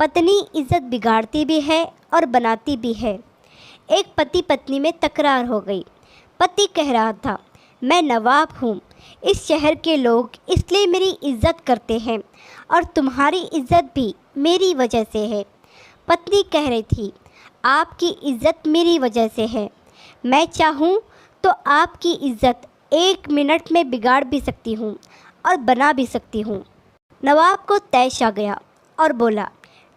पत्नी इज्जत बिगाड़ती भी है और बनाती भी है। एक पति पत्नी में तकरार हो गई। पति कह रहा था, मैं नवाब हूँ, इस शहर के लोग इसलिए मेरी इज्जत करते हैं और तुम्हारी इज्जत भी मेरी वजह से है। पत्नी कह रही थी, आपकी इज्जत मेरी वजह से है। मैं चाहूँ तो आपकी इज्जत 1 मिनट में बिगाड़ भी सकती हूँ और बना भी सकती हूँ। नवाब को तैश आ गया और बोला,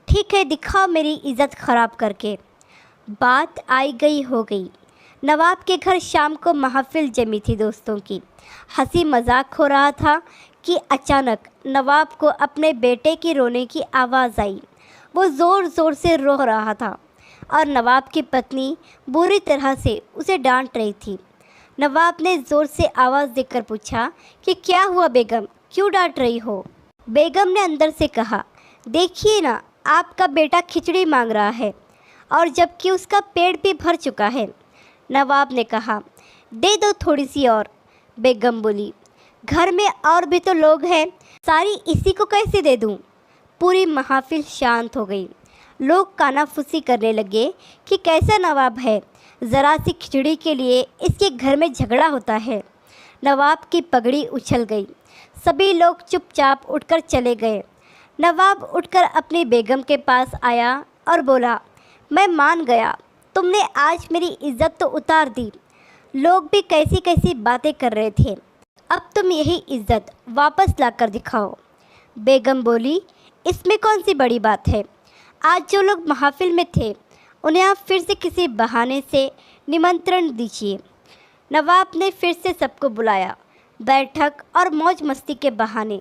ठीक है, दिखाओ मेरी इज्जत ख़राब करके। बात आई गई हो गई। नवाब के घर शाम को महफ़िल जमी थी दोस्तों की। हंसी मजाक हो रहा था कि अचानक नवाब को अपने बेटे की रोने की आवाज़ आई। वो ज़ोर ज़ोर से रो रहा था और नवाब की पत्नी बुरी तरह से उसे डांट रही थी। नवाब ने ज़ोर से आवाज़ देकर पूछा कि क्या हुआ बेगम, क्यों डांट रही हो? बेगम ने अंदर से कहा, देखिए ना, आपका बेटा खिचड़ी मांग रहा है और जबकि उसका पेट भी भर चुका है। नवाब ने कहा, दे दो थोड़ी सी और। बेगम बोली, घर में और भी तो लोग हैं, सारी इसी को कैसे दे दूं? पूरी महफिल शांत हो गई। लोग कानाफूसी करने लगे कि कैसा नवाब है, ज़रा सी खिचड़ी के लिए इसके घर में झगड़ा होता है। नवाब की पगड़ी उछल गई। सभी लोग चुपचाप उठकर चले गए। नवाब उठकर अपनी बेगम के पास आया और बोला, मैं मान गया, तुमने आज मेरी इज्जत तो उतार दी। लोग भी कैसी कैसी बातें कर रहे थे, अब तुम यही इज्जत वापस लाकर दिखाओ। बेगम बोली, इसमें कौन सी बड़ी बात है? आज जो लोग महफिल में थे उन्हें आप फिर से किसी बहाने से निमंत्रण दीजिए। नवाब ने फिर से सबको बुलाया। बैठक और मौज मस्ती के बहाने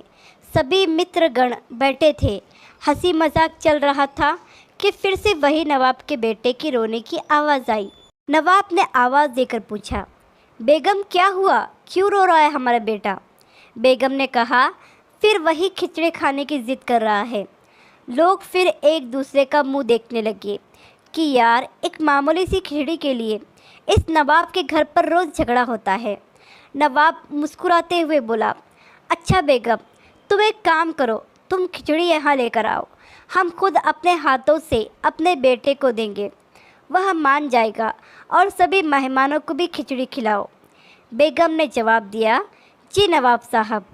सभी मित्रगण बैठे थे। हंसी मजाक चल रहा था कि फिर से वही नवाब के बेटे की रोने की आवाज़ आई। नवाब ने आवाज़ देकर पूछा, बेगम क्या हुआ, क्यों रो रहा है हमारा बेटा? बेगम ने कहा, फिर वही खिचड़ी खाने की ज़िद कर रहा है। लोग फिर एक दूसरे का मुंह देखने लगे कि यार, एक मामूली सी खिचड़ी के लिए इस नवाब के घर पर रोज़ झगड़ा होता है। नवाब मुस्कुराते हुए बोला, अच्छा बेगम, तुम एक काम करो, तुम खिचड़ी यहाँ लेकर आओ, हम खुद अपने हाथों से अपने बेटे को देंगे, वह मान जाएगा और सभी मेहमानों को भी खिचड़ी खिलाओ। बेगम ने जवाब दिया, जी नवाब साहब।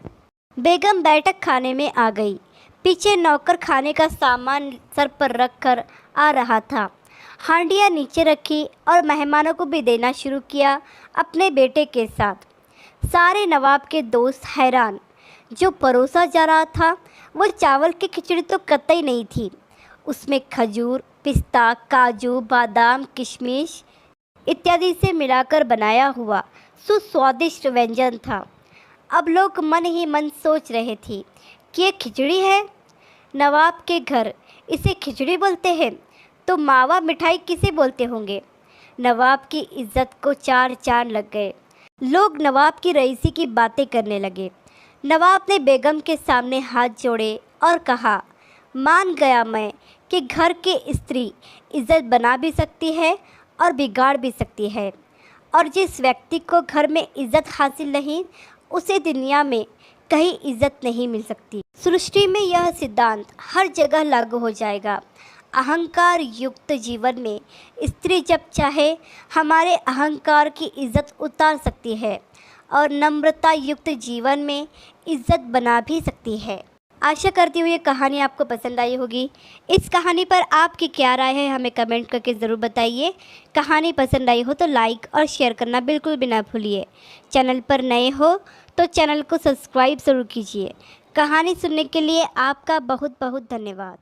बेगम बैठक खाने में आ गई। पीछे नौकर खाने का सामान सर पर रख कर आ रहा था। हांडियाँ नीचे रखी और मेहमानों को भी देना शुरू किया अपने बेटे के साथ। सारे नवाब के दोस्त हैरान। जो परोसा जा रहा था वो चावल की खिचड़ी तो कतई नहीं थी, उसमें खजूर, पिस्ता, काजू, बादाम, किशमिश इत्यादि से मिलाकर बनाया हुआ सुस्वादिष्ट व्यंजन था। अब लोग मन ही मन सोच रहे थे कि ये खिचड़ी है। नवाब के घर इसे खिचड़ी बोलते हैं तो मावा मिठाई किसे बोलते होंगे? नवाब की इज्जत को 4 चांद लग गए। लोग नवाब की रईसी की बातें करने लगे। नवाब ने बेगम के सामने हाथ जोड़े और कहा, मान गया मैं कि घर के स्त्री इज्जत बना भी सकती है और बिगाड़ भी सकती है, और जिस व्यक्ति को घर में इज्जत हासिल नहीं उसे दुनिया में कहीं इज्जत नहीं मिल सकती। सृष्टि में यह सिद्धांत हर जगह लागू हो जाएगा। अहंकार युक्त जीवन में स्त्री जब चाहे हमारे अहंकार की इज्जत उतार सकती है और नम्रता युक्त जीवन में इज्जत बना भी सकती है। आशा करती हूँ ये कहानी आपको पसंद आई होगी। इस कहानी पर आपकी क्या राय है हमें कमेंट करके ज़रूर बताइए। कहानी पसंद आई हो तो लाइक और शेयर करना बिल्कुल भी ना भूलिए। चैनल पर नए हो तो चैनल को सब्सक्राइब ज़रूर कीजिए। कहानी सुनने के लिए आपका बहुत बहुत धन्यवाद।